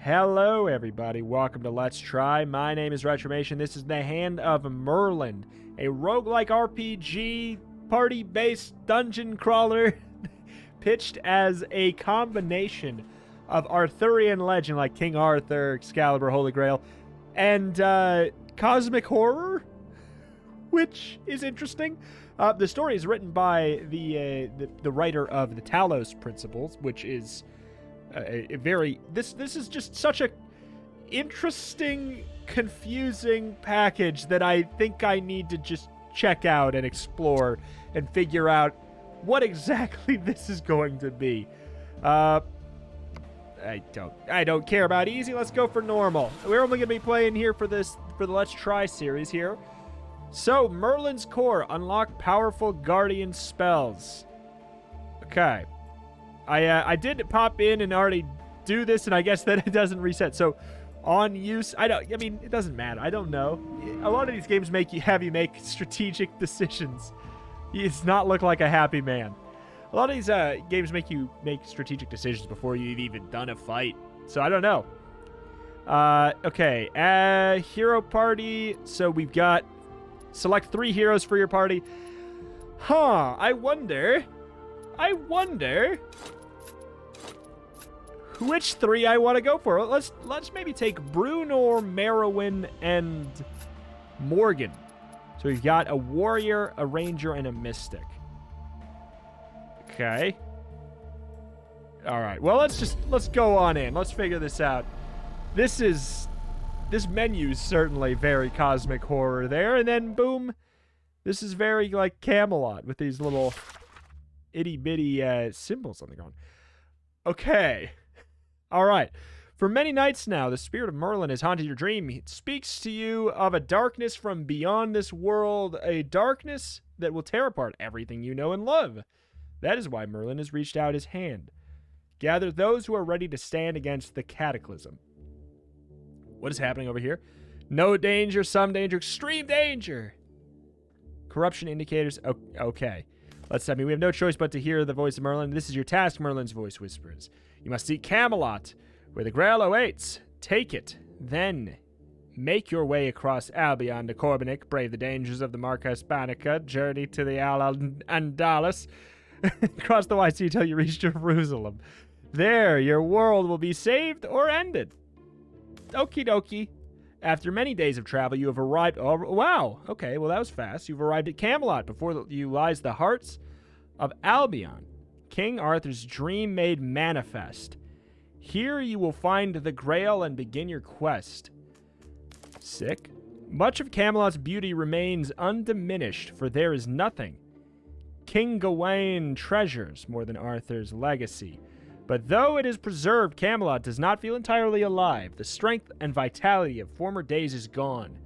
Hello everybody, welcome to Let's Try. My name is Retromation. This is the Hand of Merlin, a roguelike RPG party-based dungeon crawler pitched as a combination of Arthurian legend like King Arthur, Excalibur, Holy Grail, and cosmic horror, which is interesting. The story is written by the writer of the Talos Principle, which is a very this is just such a interesting, confusing package that I think I need to just check out and explore and figure out what exactly this is going to be. I don't care about easy. Let's go for normal. We're only going to be playing here for the Let's Try series here. So, Merlin's Core. Unlock powerful guardian spells. Okay. I did pop in and already do this, and I guess that it doesn't reset. So, on use, I mean, it doesn't matter. I don't know. A lot of these games have you make strategic decisions. It's not look like a happy man. A lot of these games make you make strategic decisions before you've even done a fight. So, I don't know. Okay. Hero party. So, we've got select 3 heroes for your party. I wonder which 3 I want to go for. Let's maybe take Bruno, Merowyn, and Morgan. So we've got a warrior, a ranger, and a mystic. Okay. All right. Well, let's go on in. Let's figure this out. This menu is certainly very cosmic horror there, and then boom, this is very like Camelot with these little itty bitty symbols on the ground. Okay. All right. For many nights now, the spirit of Merlin has haunted your dream. It speaks to you of a darkness from beyond this world, a darkness that will tear apart everything you know and love. That is why Merlin has reached out his hand. Gather those who are ready to stand against the cataclysm. What is happening over here? No danger, some danger, extreme danger. Corruption indicators. Okay. We have no choice but to hear the voice of Merlin. This is your task, Merlin's voice whispers. You must seek Camelot, where the Grail awaits. Take it. Then make your way across Albion to Corbinic, brave the dangers of the Marcus Banica, journey to the Al-Andalus, cross the White Sea until you reach Jerusalem. There, your world will be saved or ended. Okie dokie. After many days of travel, you have arrived... Oh, wow. Okay, well, that was fast. You've arrived at Camelot. Before you lies the hearts of Albion, King Arthur's dream made manifest. Here you will find the Grail and begin your quest. Sick. Much of Camelot's beauty remains undiminished, for there is nothing King Gawain treasures more than Arthur's legacy. But though it is preserved, Camelot does not feel entirely alive. The strength and vitality of former days is gone,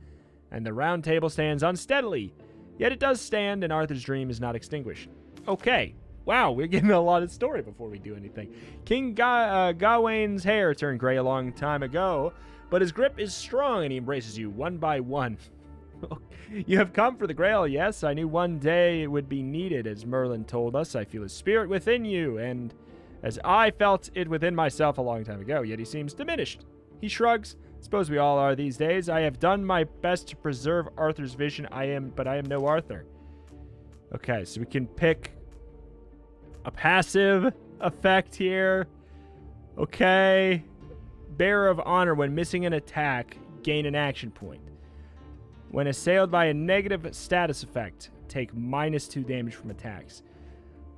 and the Round Table stands unsteadily. Yet it does stand, and Arthur's dream is not extinguished. Okay. Wow, we're getting a lot of story before we do anything. King Gawain's hair turned gray a long time ago, but his grip is strong, and he embraces you one by one. You have come for the Grail, yes. I knew one day it would be needed, as Merlin told us. I feel his spirit within you, and... as I felt it within myself a long time ago, yet he seems diminished. He shrugs. Suppose we all are these days. I have done my best to preserve Arthur's vision. But I am no Arthur. Okay, so we can pick a passive effect here. Okay. Bearer of Honor. When missing an attack, gain an action point. When assailed by a negative status effect, take -2 damage from attacks.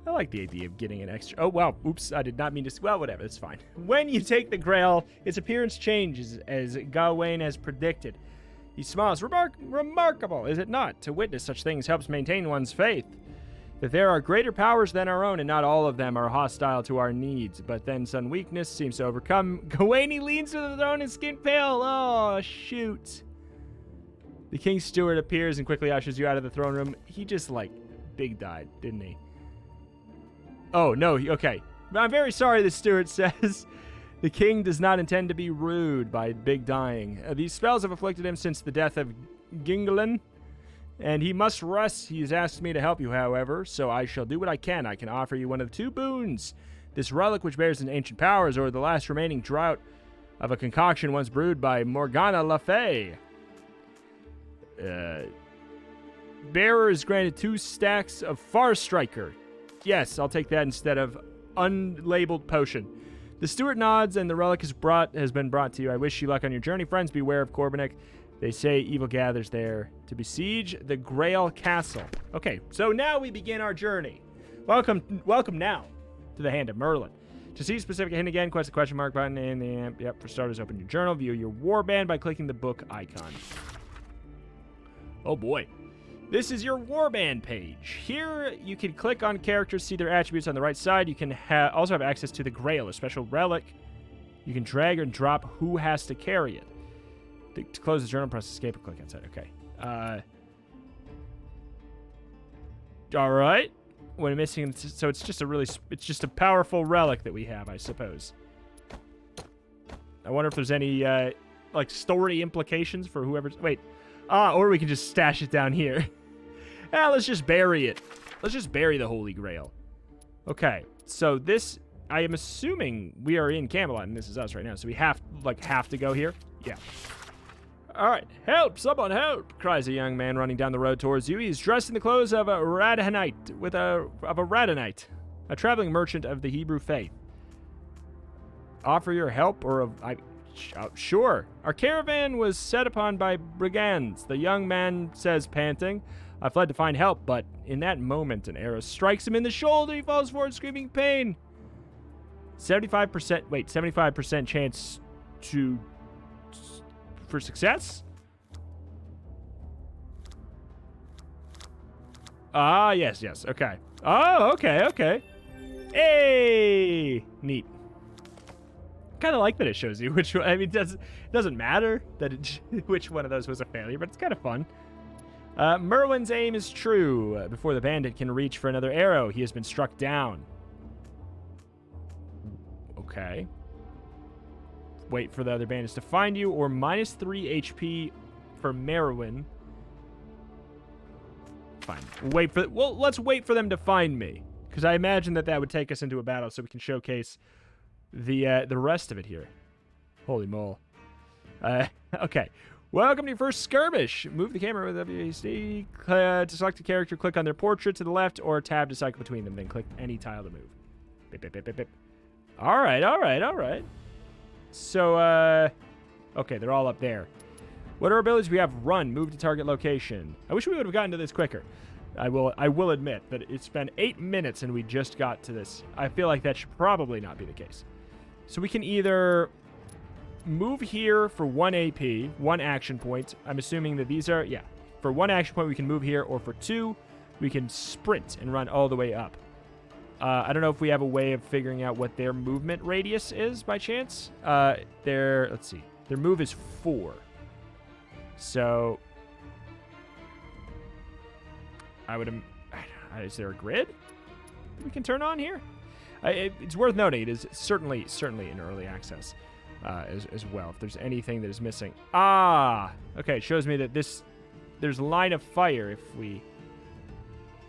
I like the idea of getting an extra... Oh, wow. Oops. I did not mean to... Well, whatever. It's fine. When you take the Grail, its appearance changes as Gawain has predicted. He smiles. Remarkable, is it not? To witness such things helps maintain one's faith. That there are greater powers than our own, and not all of them are hostile to our needs. But then some weakness seems to overcome. Gawain leans to the throne and skin pale. Oh, shoot. The King's Steward appears and quickly ushers you out of the throne room. He just, like, big died, didn't he? Oh, no, okay. I'm very sorry, the steward says. The king does not intend to be rude by big dying. These spells have afflicted him since the death of Gingelin, and he must rest. He has asked me to help you, however, so I shall do what I can. I can offer you one of the 2 boons. This relic, which bears an ancient powers, or the last remaining drought of a concoction once brewed by Morgana Le Fay. Bearer is granted 2 stacks of Far Striker. Yes, I'll take that instead of unlabeled potion. The steward nods, and the relic has been brought to you. I wish you luck on your journey, friends. Beware of Corbinic. They say evil gathers there to besiege the Grail Castle. Okay, so now we begin our journey. Welcome now to the Hand of Merlin. To see specific hint again, quest the question mark button in the amp. Yep, for starters, open your journal. View your warband by clicking the book icon. Oh boy. This is your warband page. Here, you can click on characters, see their attributes on the right side. You can also have access to the Grail, a special relic. You can drag and drop who has to carry it. To close the journal, press escape or click outside. Okay. All right. When missing, so it's just a powerful relic that we have, I suppose. I wonder if there's any like story implications for whoever's. Wait. Or we can just stash it down here. Let's just bury it. Let's just bury the Holy Grail. Okay, so this, I am assuming we are in Camelot, and this is us right now, so we have to go here? Yeah. All right, help, someone help, cries a young man running down the road towards you. He's dressed in the clothes of a Radhanite, of a Radhanite, a traveling merchant of the Hebrew faith. Offer your help, or sure. Our caravan was set upon by brigands. The young man says, panting, I fled to find help, but in that moment, an arrow strikes him in the shoulder. He falls forward, screaming pain. 75% chance for success? Yes, okay. Oh, okay. Hey! Neat. Kind of like that it shows you which one. I mean, it doesn't matter that which one of those was a failure, but it's kind of fun. Merwin's aim is true. Before the bandit can reach for another arrow, he has been struck down. Okay. Wait for the other bandits to find you, or -3 HP for Merwin. Fine. Let's wait for them to find me, because I imagine that would take us into a battle, so we can showcase the rest of it here. Holy mole. Okay. Welcome to your first skirmish. Move the camera with WASD. To select a character, click on their portrait to the left, or tab to cycle between them. Then click any tile to move. Bip, bip, bip, bip, bip. All right. So, okay, they're all up there. What are our abilities? We have run, move to target location. I wish we would have gotten to this quicker. I will admit that it's been 8 minutes and we just got to this. I feel like that should probably not be the case. So we can either move here for 1 AP, 1 action point. I'm assuming that these are, yeah. For 1 action point, we can move here, or for 2, we can sprint and run all the way up. I don't know if we have a way of figuring out what their movement radius is by chance. Let's see. Their move is 4. So is there a grid we can turn on here? It's worth noting it is certainly in early access as well. If there's anything that is missing, okay, it shows me that there's line of fire if we.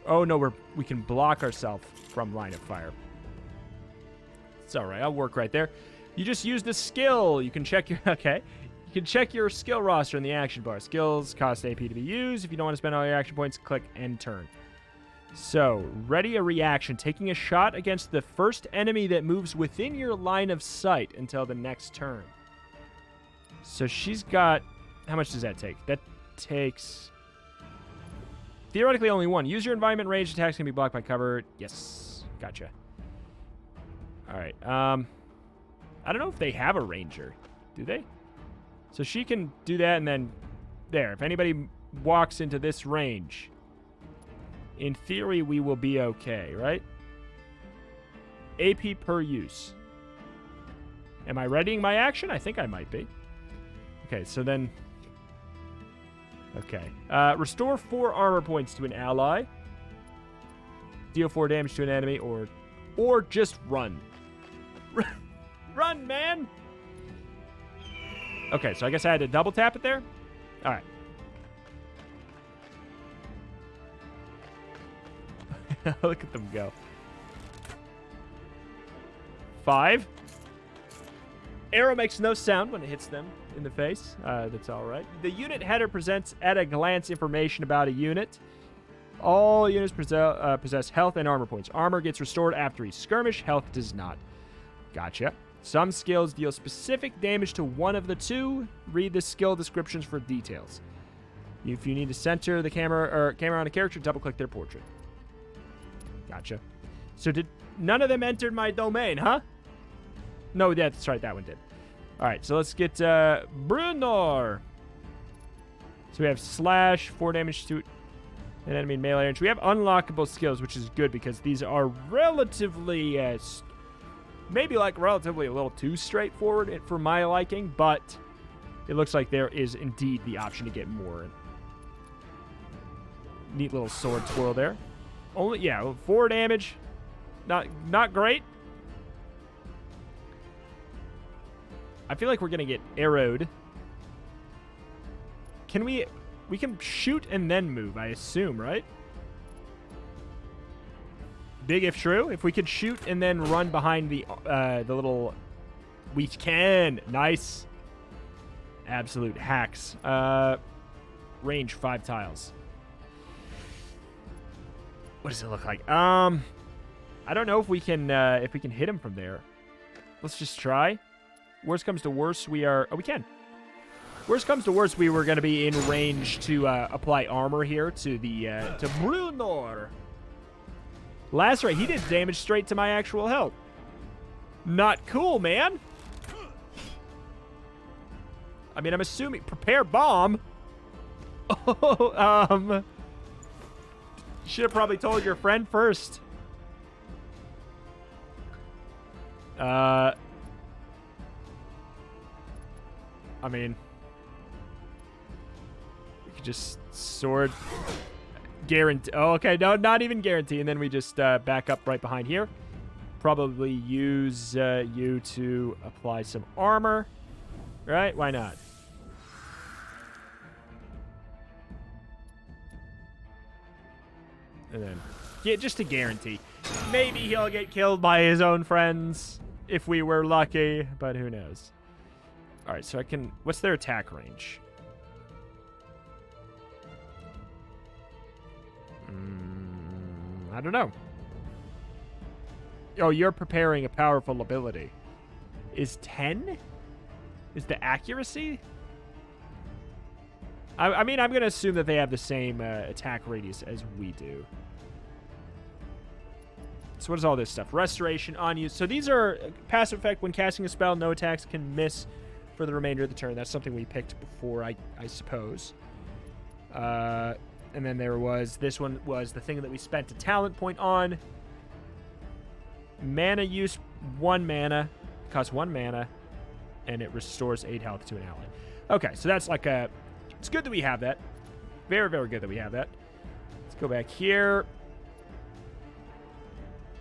Oh no, we can block ourselves from line of fire. It's all right. I'll work right there. You just use the skill. You can check your You can check your skill roster in the action bar. Skills cost AP to be used. If you don't want to spend all your action points, click end turn. So, ready a reaction. Taking a shot against the first enemy that moves within your line of sight until the next turn. So she's got... How much does that take? That takes... Theoretically only 1. Use your environment range. Attacks can be blocked by cover. Yes. Gotcha. Alright. I don't know if they have a ranger. Do they? So she can do that and then... There. If anybody walks into this range... In theory, we will be okay, right? AP per use. Am I readying my action? I think I might be. Okay, so then... Okay. Restore 4 armor points to an ally. Deal 4 damage to an enemy, or just run. Run, man! Okay, so I guess I had to double tap it there? Alright. Look at them go. 5. Arrow makes no sound when it hits them in the face. That's all right. The unit header presents at a glance information about a unit. All units possess health and armor points. Armor gets restored after each skirmish. Health does not. Gotcha. Some skills deal specific damage to one of the two. Read the skill descriptions for details. If you need to center the camera on a character, double-click their portrait. Gotcha. So did none of them entered my domain, huh? No, yeah, that's right. That one did. All right, so let's get Brunor. So we have slash, 4 damage to an enemy in melee range. We have unlockable skills, which is good because these are relatively, maybe like relatively a little too straightforward for my liking, but it looks like there is indeed the option to get more. Neat little sword twirl there. Only, yeah, 4 damage. Not great. I feel like we're going to get arrowed. Can we can shoot and then move, I assume, right? Big if true. If we could shoot and then run behind the little... We can. Nice. Absolute hacks. Range 5 tiles. What does it look like? I don't know if we can hit him from there. Let's just try. Worst comes to worst, we are... Oh, we can. Worst comes to worst, we were going to be in range to apply armor here to the to Brunor. Last right, he did damage straight to my actual health. Not cool, man. I mean, I'm assuming... Prepare bomb? Oh, you should have probably told your friend first. I mean, we could just sword guarantee. Oh, okay, no, not even guarantee. And then we just back up right behind here. Probably use you to apply some armor. Right? Why not? And then, yeah, just to guarantee. Maybe he'll get killed by his own friends if we were lucky, but who knows? All right, so I can... What's their attack range? I don't know. Oh, you're preparing a powerful ability. Is 10? Is the accuracy? I mean, I'm going to assume that they have the same attack radius as we do. So what is all this stuff? Restoration, on use. So these are passive effect. When casting a spell, no attacks can miss for the remainder of the turn. That's something we picked before, I suppose. And then there was... This one was the thing that we spent a talent point on. Mana use, 1 mana. Costs 1 mana. And it restores 8 health to an ally. Okay, so that's like a... It's good that we have that. Very, very good that we have that. Let's go back here.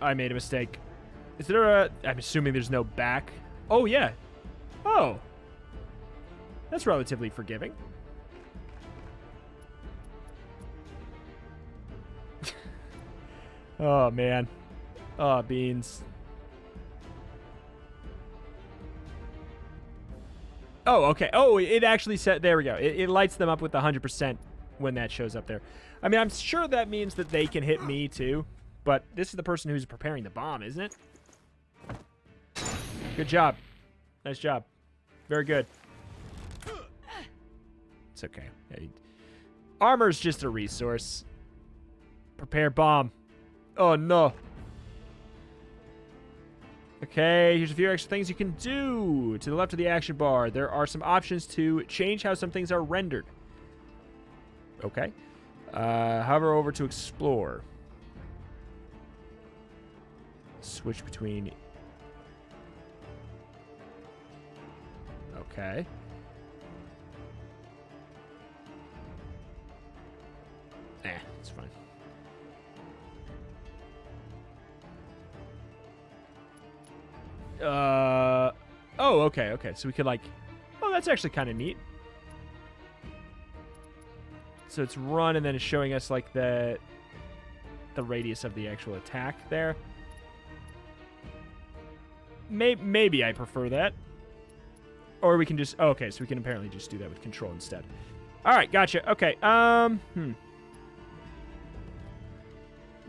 I made a mistake. Is there a... I'm assuming there's no back. Oh, yeah. Oh. That's relatively forgiving. Oh, man. Oh, beans. Oh, okay. Oh, it actually said... There we go. It lights them up with 100% when that shows up there. I mean, I'm sure that means that they can hit me, too. But this is the person who's preparing the bomb, isn't it? Good job. Nice job. Very good. It's okay. Armor's just a resource. Prepare bomb. Oh, no. Okay, here's a few extra things you can do. To the left of the action bar, there are some options to change how some things are rendered. Okay. Hover over to explore. Switch between... Okay. It's fine. Oh, okay, okay. So we could, like... Oh, that's actually kind of neat. So it's run, and then it's showing us, like, the radius of the actual attack there. Maybe I prefer that. Or we can just... Oh, okay, so we can apparently just do that with control instead. All right, gotcha. Okay,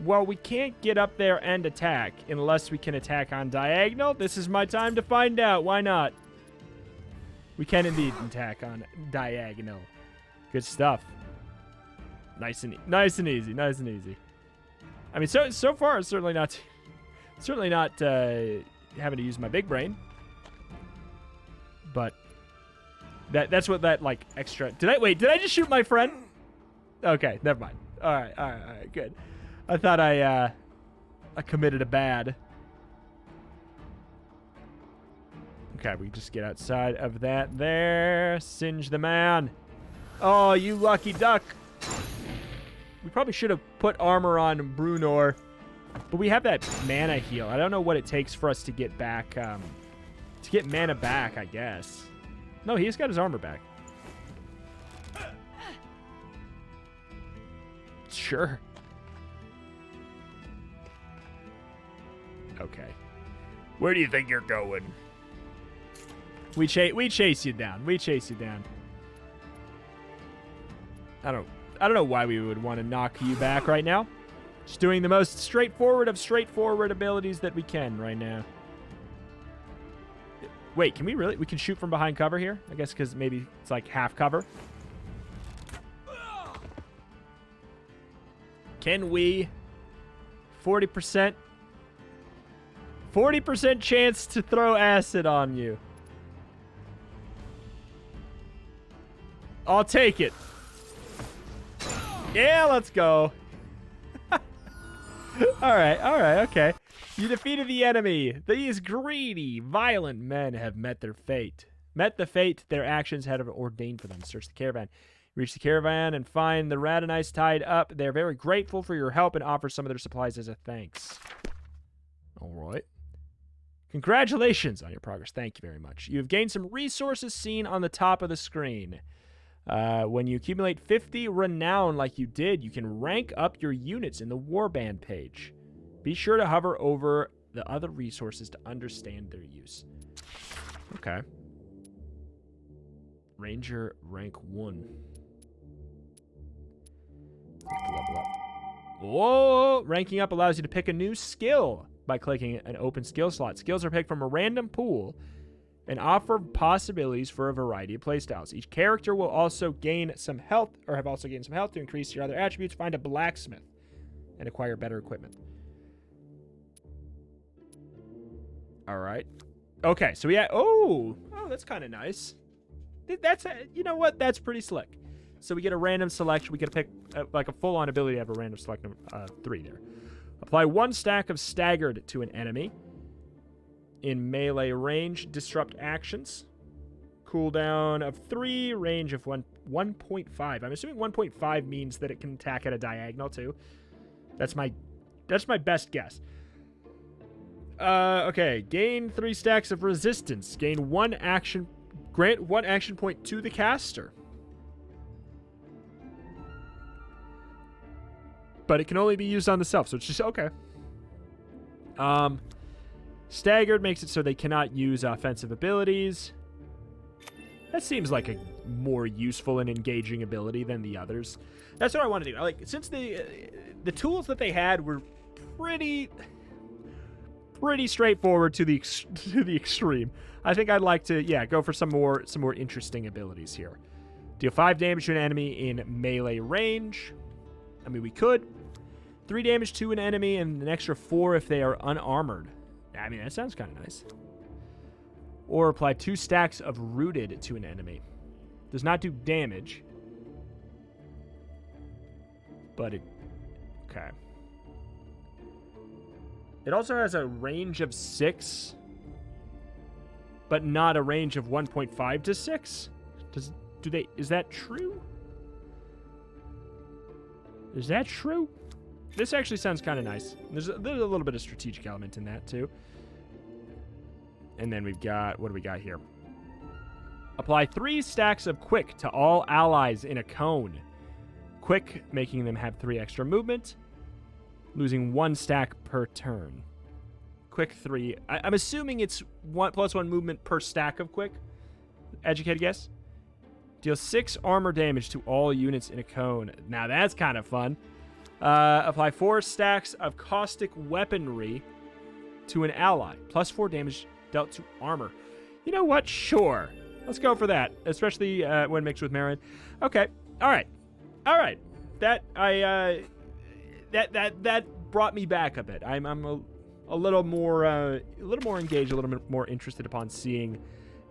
Well, we can't get up there and attack unless we can attack on diagonal. This is my time to find out. Why not? We can indeed attack on diagonal. Good stuff. Nice and easy. Nice and easy. I mean, so far, it's certainly not having to use my big brain. But that's what that like extra. Did I just shoot my friend? Okay, never mind. All right, good. I thought I committed a bad. Okay, we just get outside of that there. Singe the man. Oh, you lucky duck. We probably should have put armor on Brunor. But we have that mana heal. I don't know what it takes for us to get back, to get mana back, I guess. No, he's got his armor back. Sure. Okay. Where do you think you're going? We chase you down. We chase you down. I don't know why we would want to knock you back right now. Just doing the most straightforward of straightforward abilities that we can right now. Wait, can we really? We can shoot from behind cover here? I guess because maybe it's like half cover. Can we? 40%. 40% chance to throw acid on you. I'll take it. Yeah, let's go. All right, okay. You defeated the enemy. These greedy, violent men have met their fate. Met the fate their actions had ordained for them. Search the caravan. Reach the caravan and find the Radanites tied up. They're very grateful for your help and offer some of their supplies as a thanks. All right. Congratulations on your progress. Thank you very much. You have gained some resources seen on the top of the screen. When you accumulate 50 renown like you did, you can rank up your units in the warband page. Be sure to hover over the other resources to understand their use. Okay. Ranger rank 1. Level up. Whoa! Ranking up allows you to pick a new skill by clicking an open skill slot. Skills are picked from a random pool and offer possibilities for a variety of playstyles. Each character will also gain some health, or have also gained some health to increase your other attributes. Find a blacksmith and acquire better equipment. All right. Okay, so oh, that's kind of nice. You know what? That's pretty slick. So we get a random selection. We get to pick like a full-on ability to have a random selection of 3 there. Apply 1 stack of staggered to an enemy. In melee range, disrupt actions. Cooldown of 3, range of 1.5. I'm assuming 1.5 means that it can attack at a diagonal too. That's my best guess. Okay, gain 3 stacks of resistance. Grant 1 action point to the caster. But it can only be used on the self, so it's just okay. Staggered makes it so they cannot use offensive abilities. That seems like a more useful and engaging ability than the others. That's what I want to do. Like, since the tools that they had were pretty straightforward to the extreme, I think I'd like to go for some more interesting abilities here. Deal 5 damage to an enemy in melee range. I mean, we could. 3 damage to an enemy and an extra 4 if they are unarmored. I mean, that sounds kind of nice. Or apply 2 stacks of rooted to an enemy. Does not do damage. But it... Okay. It also has a range of 6. But not a range of 1.5 to 6? Is that true? Is that true? This actually sounds kind of nice. There's a little bit of strategic element in that, too. And then we've got... What do we got here? Apply 3 stacks of Quick to all allies in a cone. Quick, making them have 3 extra movement. Losing 1 stack per turn. Quick 3. I'm assuming it's +1 movement per stack of Quick. Educated guess. Deal 6 armor damage to all units in a cone. Now that's kind of fun. Apply 4 stacks of caustic weaponry to an ally. Plus 4 damage dealt to armor. You know what? Sure. Let's go for that. Especially when mixed with Merlin. Okay. All right. That brought me back a bit. I'm a little more engaged, a little bit more interested upon seeing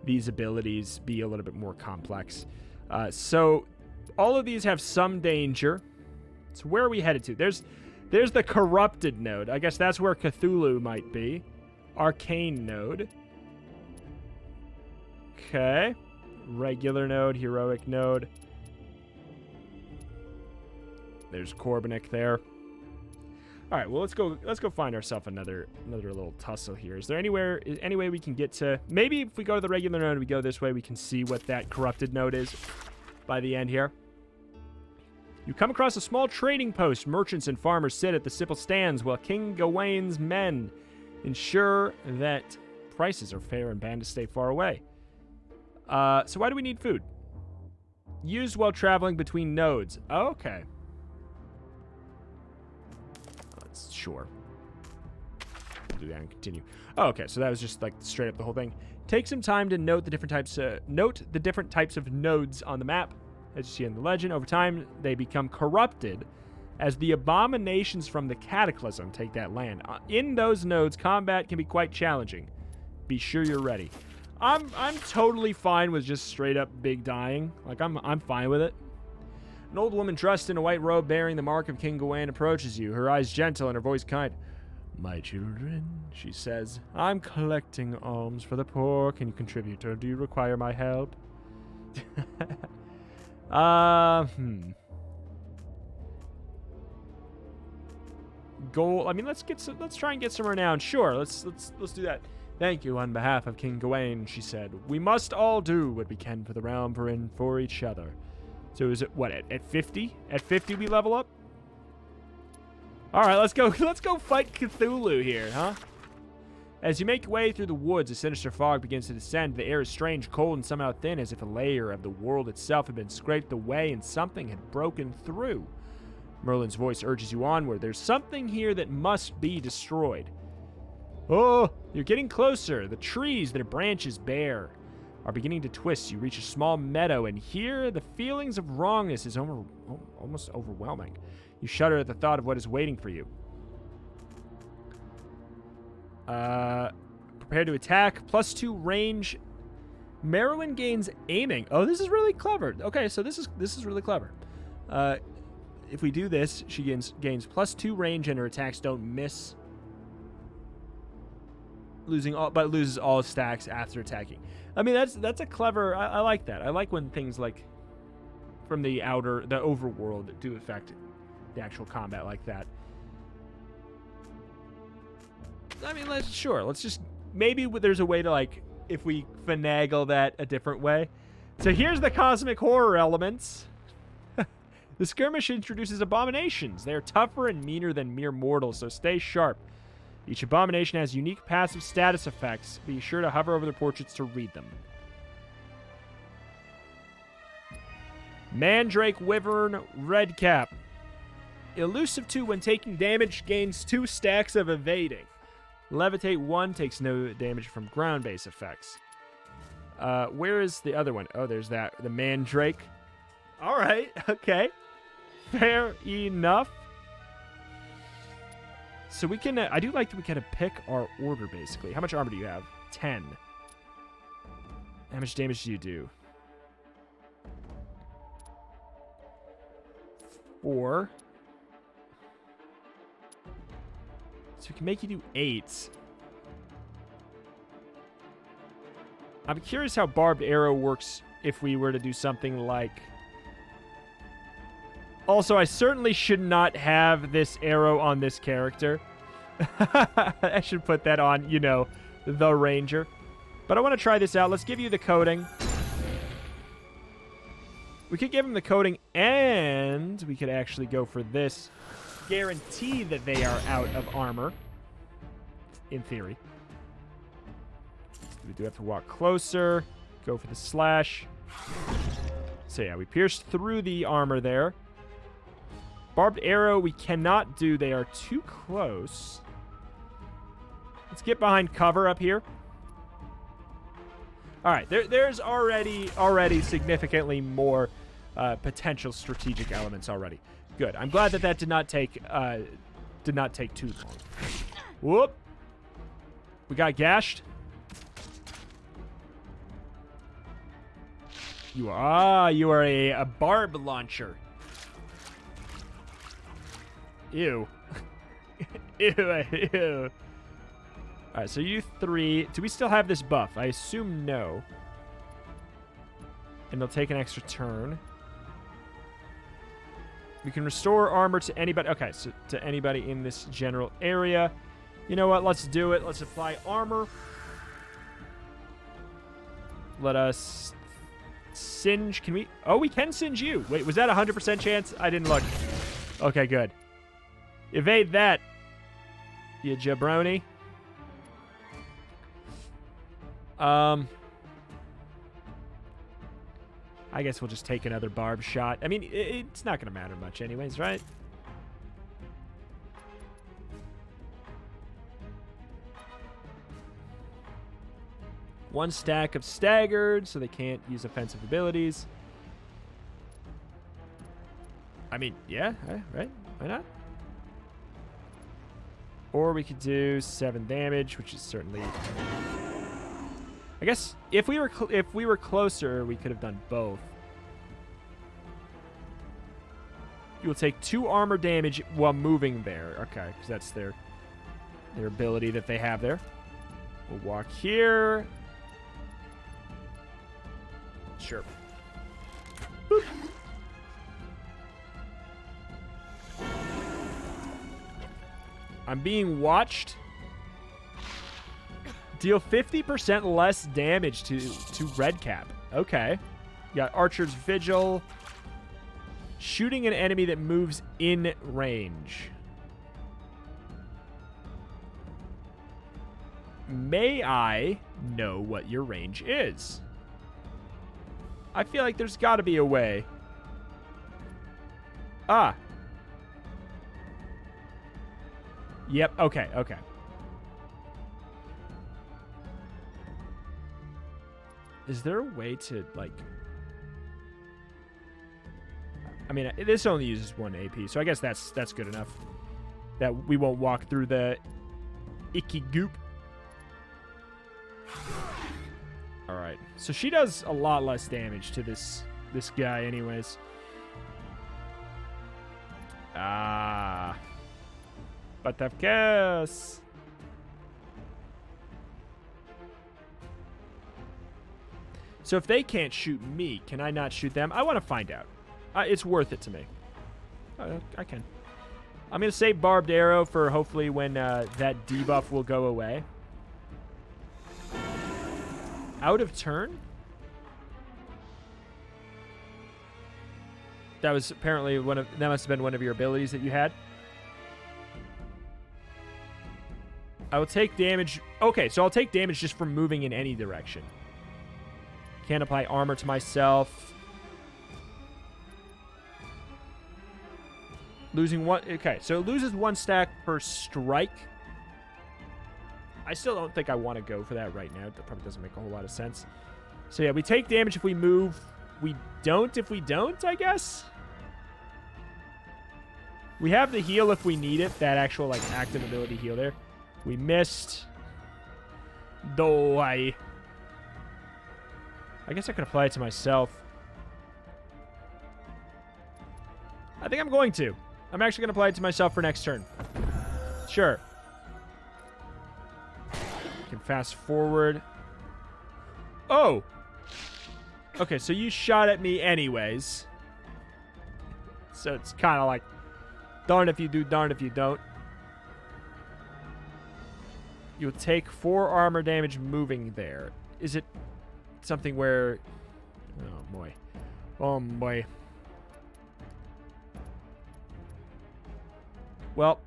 these abilities be a little bit more complex. So all of these have some danger. So where are we headed to? There's the corrupted node. I guess that's where Cthulhu might be. Arcane node. Okay. Regular node, heroic node. There's Corbinic there. All right, well, let's go find ourselves another little tussle here. Is there any way we can get to... Maybe if we go to the regular node, we go this way, we can see what that corrupted node is by the end here. You come across a small trading post. Merchants and farmers sit at the simple stands while King Gawain's men ensure that prices are fair and banned to stay far away. So why do we need food? Used while traveling between nodes. Oh, okay. Sure. We'll do that and continue. Oh, okay. So that was just like straight up the whole thing. Take some time to note the different types of nodes on the map. As you see in the legend, over time they become corrupted as the abominations from the Cataclysm take that land. In those nodes, combat can be quite challenging. Be sure you're ready. I'm totally fine with just straight up big dying. Like I'm fine with it. An old woman dressed in a white robe bearing the mark of King Gawain approaches you, her eyes gentle and her voice kind. My children, she says, I'm collecting alms for the poor. Can you contribute, or do you require my help? Goal. I mean, let's try and get some renown. Sure, let's do that. Thank you on behalf of King Gawain, she said. We must all do what we can for the realm and for each other. So is it what at 50? At 50 we level up? All right, let's go fight Cthulhu here, huh? As you make your way through the woods, a sinister fog begins to descend. The air is strange, cold, and somehow thin, as if a layer of the world itself had been scraped away and something had broken through. Merlin's voice urges you onward. There's something here that must be destroyed. Oh, you're getting closer. The trees, their branches bare, are beginning to twist. You reach a small meadow, and here the feelings of wrongness is almost overwhelming. You shudder at the thought of what is waiting for you. Prepare to attack. +2 range. Merwin gains aiming. Oh, this is really clever. Okay, so this is really clever. If we do this, she gains +2 range, and her attacks don't miss. But loses all stacks after attacking. I mean, that's a clever. I like that. I like when things like from the overworld do affect the actual combat like that. I mean, let's just maybe there's a way to, like, if we finagle that a different way. So here's the cosmic horror elements. The skirmish introduces abominations. They are tougher and meaner than mere mortals, so stay sharp. Each abomination has unique passive status effects. Be sure to hover over their portraits to read them. Mandrake Wyvern Redcap. Elusive 2 when taking damage, gains 2 stacks of evading. Levitate 1 takes no damage from ground-based effects. Where is the other one? Oh, there's that. The Mandrake. All right. Okay. Fair enough. So we can, I do like that we kind of pick our order, basically. How much armor do you have? 10. How much damage do you do? 4. So we can make you do 8. I'm curious how barbed arrow works if we were to do something like... Also, I certainly should not have this arrow on this character. I should put that on, you know, the Ranger. But I want to try this out. Let's give you the coating. We could give him the coating, and we could actually go for this. Guarantee that they are out of armor. In theory. We do have to walk closer. Go for the slash. So yeah, we pierced through the armor there. Barbed arrow we cannot do. They are too close. Let's get behind cover up here. All right, there's already significantly more potential strategic elements already. Good. I'm glad that did not take too long. Whoop. We got gashed. You are a barb launcher. Ew. Ew. All right, so you three. Do we still have this buff? I assume no. And they'll take an extra turn. We can restore armor to anybody. Okay, so to anybody in this general area. You know what? Let's do it. Let's apply armor. Let us singe. Can we? Oh, we can singe you. Wait, was that a 100% chance? I didn't look. Okay, good. Evade that, you jabroni. I guess we'll just take another barb shot. I mean, it's not going to matter much anyways, right? One stack of staggered, so they can't use offensive abilities. I mean, yeah, right? Why not? Or we could do 7 damage, which is certainly... I guess if we were closer, we could have done both. You will take 2 armor damage while moving there. Okay, because that's their ability that they have there. We'll walk here. Sure. Boop. I'm being watched. Deal 50% less damage to Redcap. Okay. You got Archer's Vigil. Shooting an enemy that moves in range. May I know what your range is? I feel like there's got to be a way. Ah. Yep, okay. Is there a way to, like... I mean, this only uses 1 AP, so I guess that's good enough. That we won't walk through the icky goop. Alright, so she does a lot less damage to this guy anyways. Ah. But of course... So if they can't shoot me, can I not shoot them? I want to find out. It's worth it to me. I can. I'm going to save Barbed Arrow for hopefully when that debuff will go away. Out of turn? That was apparently that must have been one of your abilities that you had. I will take damage. Okay, so I'll take damage just from moving in any direction. Can't apply armor to myself. Losing 1. Okay, so it loses 1 stack per strike. I still don't think I want to go for that right now. That probably doesn't make a whole lot of sense. So yeah, we take damage if we move. We don't if we don't, I guess. We have the heal if we need it. That actual, like, active ability heal there. We missed. Though I guess I could apply it to myself. I think I'm going to. I'm actually going to apply it to myself for next turn. Sure. Can fast forward. Oh! Okay, so you shot at me anyways. So it's kind of like, darn if you do, darn if you don't. You'll take 4 armor damage moving there. Is it something where... Oh, boy. Oh, boy. Well,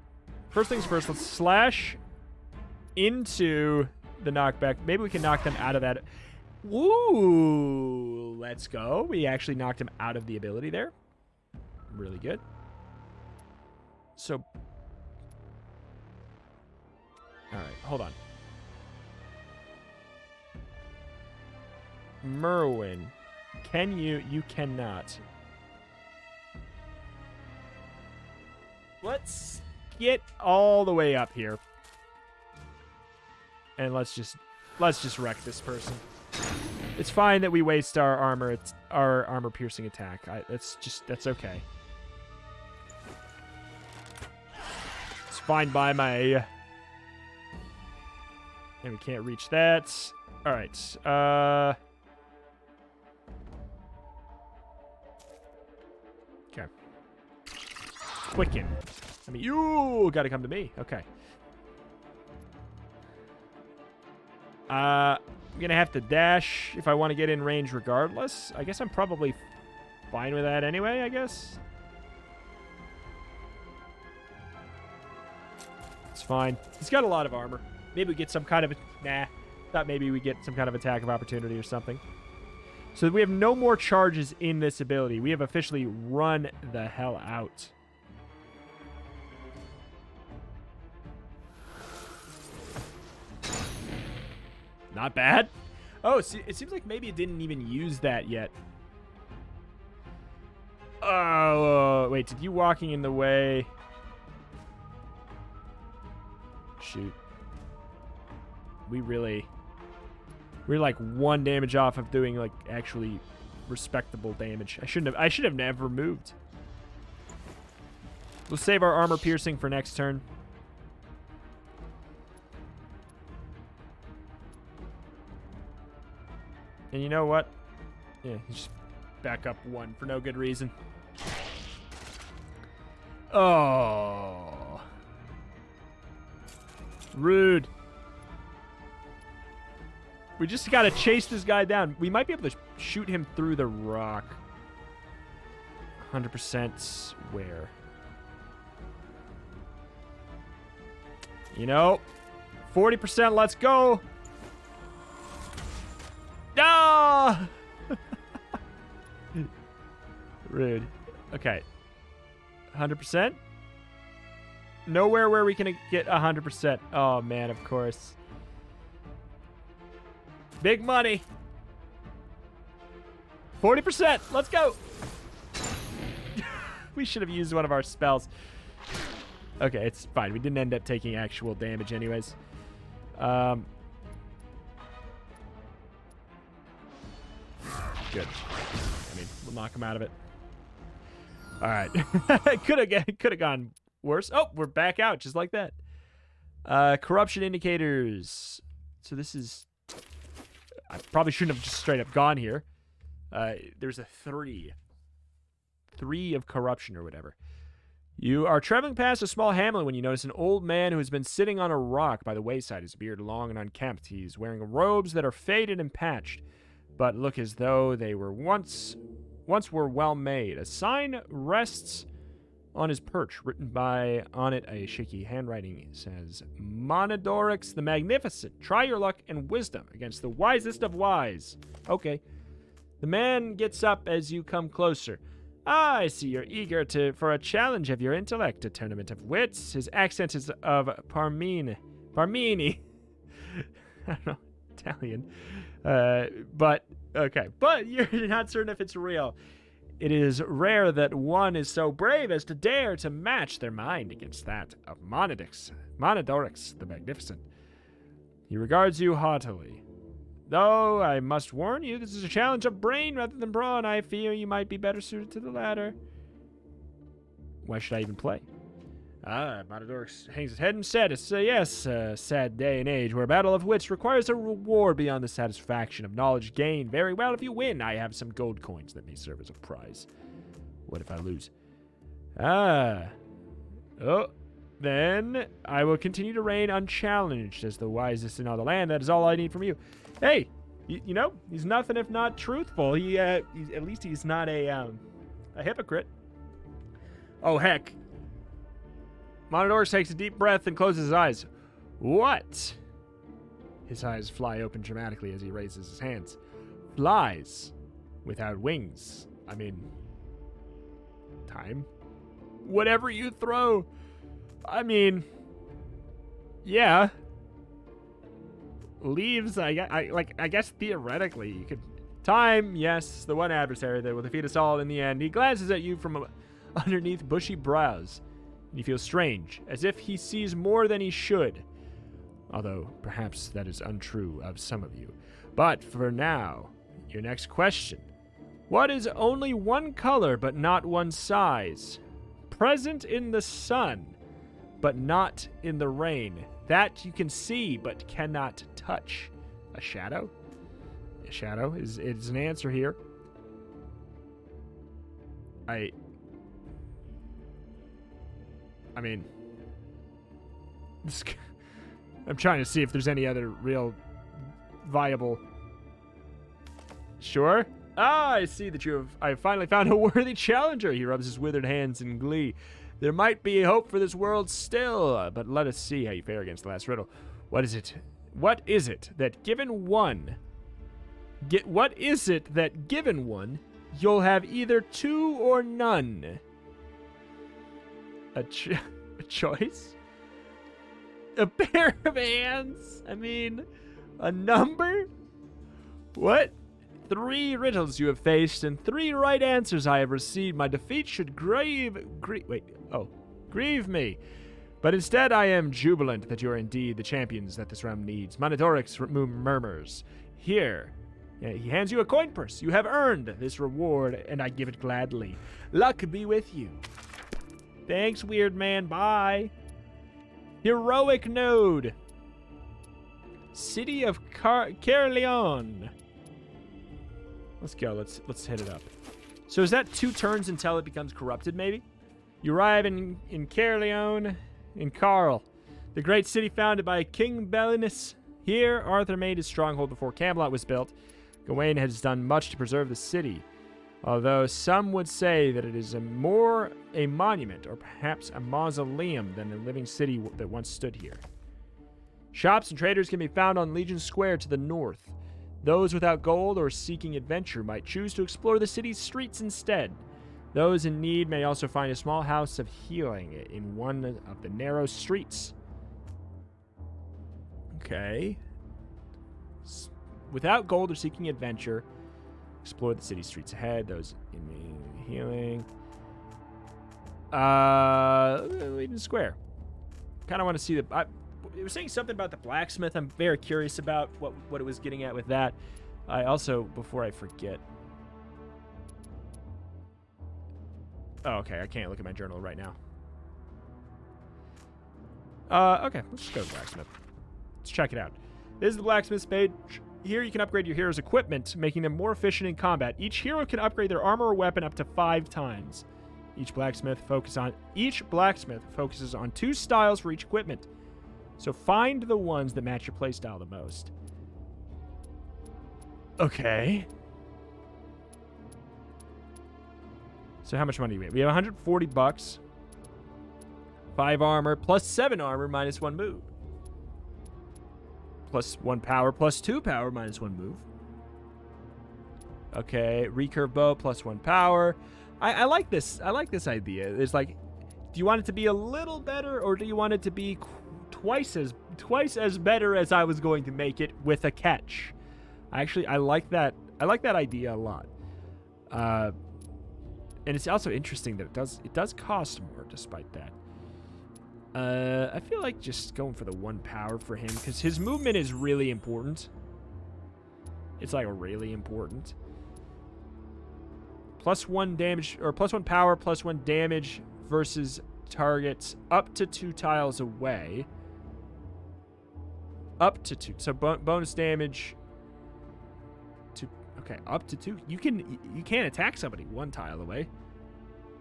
first things first, let's slash into the knockback. Maybe we can knock them out of that. Woo! Let's go. We actually knocked him out of the ability there. Really good. So... Alright, hold on. Merwin. Can you? You cannot. Let's get all the way up here. And let's just wreck this person. It's fine that we waste our armor. It's our armor-piercing attack. That's okay. It's fine by my... And we can't reach that. All right. Okay. Quicken. I mean, you got to come to me. Okay. I'm going to have to dash if I want to get in range regardless. I guess I'm probably fine with that anyway, I guess. It's fine. He's got a lot of armor. Maybe we get some kind of... Nah. Thought maybe we get some kind of attack of opportunity or something. So we have no more charges in this ability. We have officially run the hell out. Not bad. Oh, see, it seems like maybe it didn't even use that yet. Oh, wait. Did you walking in the way... Shoot. We're like 1 damage off of doing like actually respectable damage. I should have never moved. We'll save our armor piercing for next turn. And you know what? Yeah, just back up 1 for no good reason. Oh. Rude. We just got to chase this guy down. We might be able to shoot him through the rock. 100% where? You know, 40%, let's go. Ah! Rude. Okay. 100%? Nowhere where we can get 100%. Oh, man, of course. Big money. 40%. Let's go. We should have used one of our spells. Okay, it's fine. We didn't end up taking actual damage anyways. Good. I mean, we'll knock him out of it. All right. Could have gone worse. Oh, we're back out just like that. Corruption indicators. So this is... I probably shouldn't have just straight up gone here. There's a 3. 3 of corruption or whatever. You are traveling past a small hamlet when you notice an old man who has been sitting on a rock by the wayside, his beard long and unkempt. He's wearing robes that are faded and patched, but look as though they were once were well made. A sign rests on his perch, written on it a shaky handwriting. It says, Nydeleric the Magnificent, try your luck and wisdom against the wisest of wise. Okay. The man gets up as you come closer. Ah, I see you're eager for a challenge of your intellect, a tournament of wits. His accent is of Parmini. I don't know, Italian. But, okay. But you're not certain if it's real. It is rare that one is so brave as to dare to match their mind against that of Nydeleric the Magnificent. He regards you haughtily. Though I must warn you, this is a challenge of brain rather than brawn. I fear you might be better suited to the latter. Why should I even play? Nydeleric hangs his head and said, yes, sad day and age where a battle of wits requires a reward beyond the satisfaction of knowledge gained. Very well, if you win, I have some gold coins that may serve as a prize. What if I lose? Then I will continue to reign unchallenged as the wisest in all the land. That is all I need from you. Hey, you know, he's nothing if not truthful. At least he's not a hypocrite. Oh, heck. Nydeleric takes a deep breath and closes his eyes. What? His eyes fly open dramatically as he raises his hands. flies without wings. I mean, time. Whatever you throw. I mean, yeah. Leaves, I guess theoretically you could. Time, yes, the one adversary that will defeat us all in the end. He glances at you from underneath bushy brows, and you feel strange, as if he sees more than he should. Although, perhaps that is untrue of some of you. But for now, your next question. What is only one color but not one size? Present in the sun, but not in the rain. That you can see, but cannot touch. A shadow? A shadow is an answer here. I mean, I'm trying to see if there's any other real viable. Sure. Ah, I see that I finally found a worthy challenger. He rubs his withered hands in glee. There might be hope for this world still, but let us see how you fare against the last riddle. What is it? What is it that given one? What is it that given one, you'll have either two or none? A choice? A pair of hands? I mean, a number? What? 3 riddles you have faced, and 3 right answers I have received. My defeat should grieve me. But instead I am jubilant that you are indeed the champions that this realm needs. Nydeleric murmurs. Here. He hands you a coin purse. You have earned this reward, and I give it gladly. Luck be with you. Thanks, weird man. Bye. Heroic node. City of Caerleon. Let's go. Let's hit it up. So is that 2 turns until it becomes corrupted, maybe? You arrive in Caerleon, in Carl, the great city founded by King Belinus. Here, Arthur made his stronghold before Camelot was built. Gawain has done much to preserve the city, although some would say that it is more a monument or perhaps a mausoleum than the living city that once stood here. Shops and traders can be found on Legion Square to the north. Those without gold or seeking adventure might choose to explore the city's streets instead. Those in need may also find a small house of healing in one of the narrow streets. Okay. Without gold or seeking adventure, explore the city streets ahead. Those in need healing. Legion Square. Kind of want to see the. It was saying something about the blacksmith. I'm very curious about what it was getting at with that. I also, before I forget. Oh, okay. I can't look at my journal right now. Okay. Let's just go to the blacksmith. Let's check it out. This is the blacksmith's page. Here you can upgrade your hero's equipment, making them more efficient in combat. Each hero can upgrade their armor or weapon up to 5 times. Each blacksmith focuses on 2 styles for each equipment. So find the ones that match your playstyle the most. Okay. So how much money do we have? We have 140 bucks. 5 armor plus 7 armor minus 1 move. Plus 1 power plus 2 power minus 1 move. Okay, recurve bow plus 1 power. I like this. I like this idea. It's like, do you want it to be a little better, or do you want it to be twice as better as I was going to make it with a catch? I like that. I like that idea a lot. And it's also interesting that it does cost more despite that. I feel like just going for the 1 power for him, because his movement is really important. It's like really important. Plus 1 damage, or plus 1 power, plus 1 damage versus targets up to 2 tiles away. Up to 2. So bonus damage to, okay, up to 2. You can't attack somebody 1 tile away.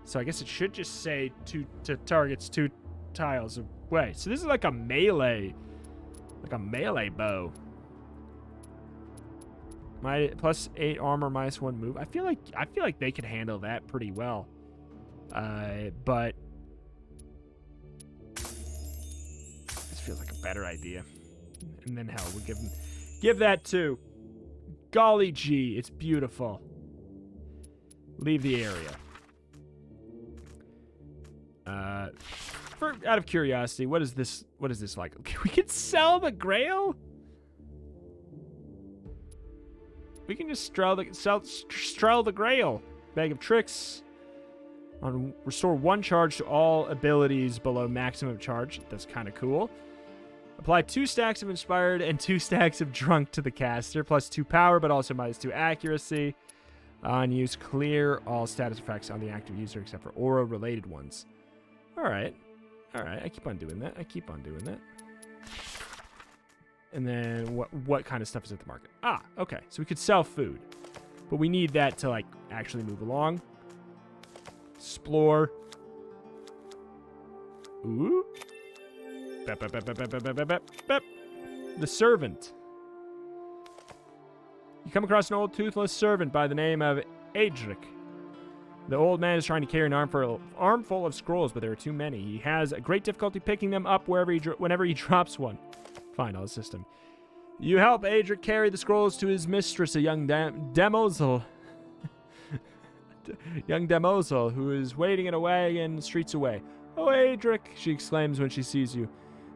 So I guess it should just say 2 to targets 2 tiles away. So this is like a melee bow. Plus 8 armor, minus 1 move. I feel like they could handle that pretty well. But this feels like a better idea. And then hell, we'll give that to Golly gee, it's beautiful. Leave the area. Out of curiosity, what is this like? We can sell the Grail? We can just stroll the Grail. Bag of tricks. Restore 1 charge to all abilities below maximum charge. That's kind of cool. Apply 2 stacks of inspired and 2 stacks of drunk to the caster, plus 2 power, but also minus 2 accuracy. On use, clear all status effects on the active user except for aura-related ones. Alright. Alright, I keep on doing that. And then what kind of stuff is at the market? Ah, okay. So we could sell food. But we need that to, like, actually move along. Explore. Ooh. The servant. You come across an old toothless servant by the name of Adric. The old man is trying to carry an armful of scrolls, but there are too many. He has a great difficulty picking them up whenever he drops one. Fine, I'll assist him. You help Adric carry the scrolls to his mistress, a young demoiselle. Young demoiselle who is waiting in a wagon streets away. Oh, Adric, she exclaims when she sees you.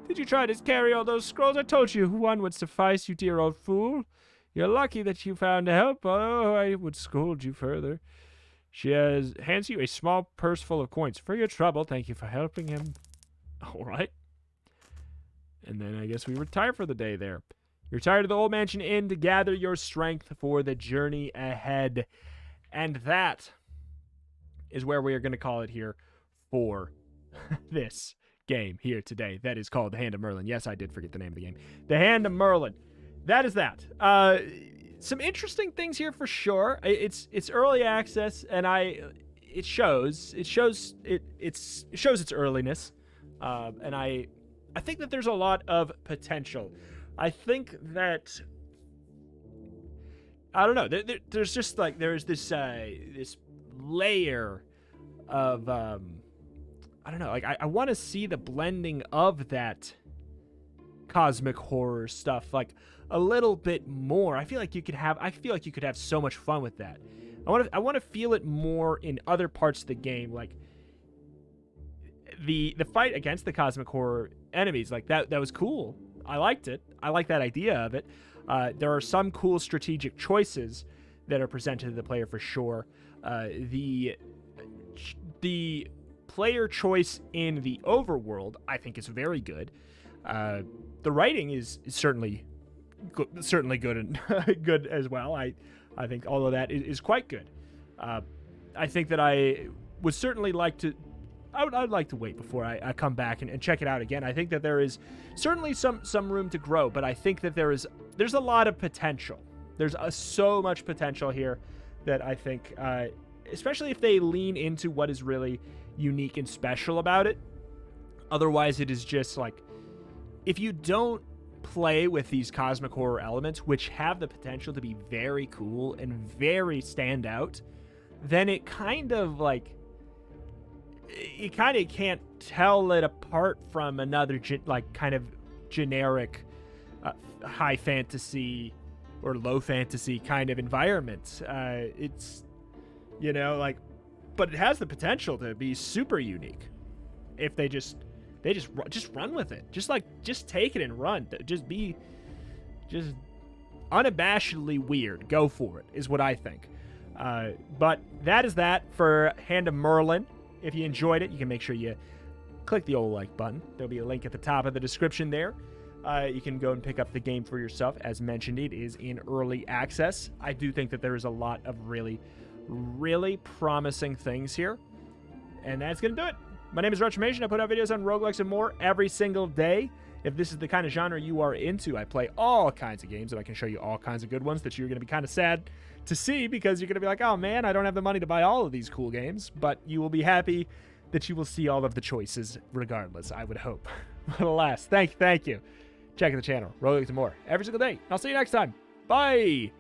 Did you try to carry all those scrolls? I told you one would suffice, you dear old fool. You're lucky that you found help. Oh, I would scold you further. She hands you a small purse full of coins. For your trouble, thank you for helping him. All right. And then I guess we retire for the day there. You retire to the old mansion inn to gather your strength for the journey ahead. And that is where we are going to call it here for this game here today. That is called the Hand of Merlin. Yes, I did forget the name of the game. The Hand of Merlin. That is that. Some interesting things here for sure. It's early access, and it shows its earliness, and I think that there's a lot of potential. I think that I don't know. There's just like there's this layer of I don't know. Like I want to see the blending of that cosmic horror stuff like a little bit more. I feel like you could have so much fun with that. I want to feel it more in other parts of the game, like the fight against the cosmic horror enemies. Like that was cool. I liked it. I like that idea of it. There are some cool strategic choices that are presented to the player for sure. The player choice in the overworld, I think, is very good. The writing is certainly good and good as well. I think all of that is quite good. I think that I would certainly like to. I'd like to wait before I come back and check it out again. I think that there is certainly some room to grow, but I think that there's a lot of potential. There's so much potential here that I think, especially if they lean into what is really unique and special about it. Otherwise, it is just like, if you don't play with these cosmic horror elements, which have the potential to be very cool and very stand out, then it kind of like, you kind of can't tell it apart from another kind of generic high fantasy or low fantasy kind of environment. It's, like, but it has the potential to be super unique if they just run with it. Just take it and run. Just unabashedly weird. Go for it is what I think. But that is that for Hand of Merlin. If you enjoyed it, you can make sure you click the old like button. There'll be a link at the top of the description there. You can go and pick up the game for yourself. As mentioned, it is in early access. I do think that there is a lot of really, really promising things here. And that's going to do it. My name is Retramation. I put out videos on roguelikes and more every single day. If this is the kind of genre you are into, I play all kinds of games, and I can show you all kinds of good ones that you're going to be kind of sad to see, because you're going to be like, oh man, I don't have the money to buy all of these cool games, but you will be happy that you will see all of the choices regardless, I would hope. But alas, thank you. Check out the channel, roguelikes and more, every single day. I'll see you next time. Bye!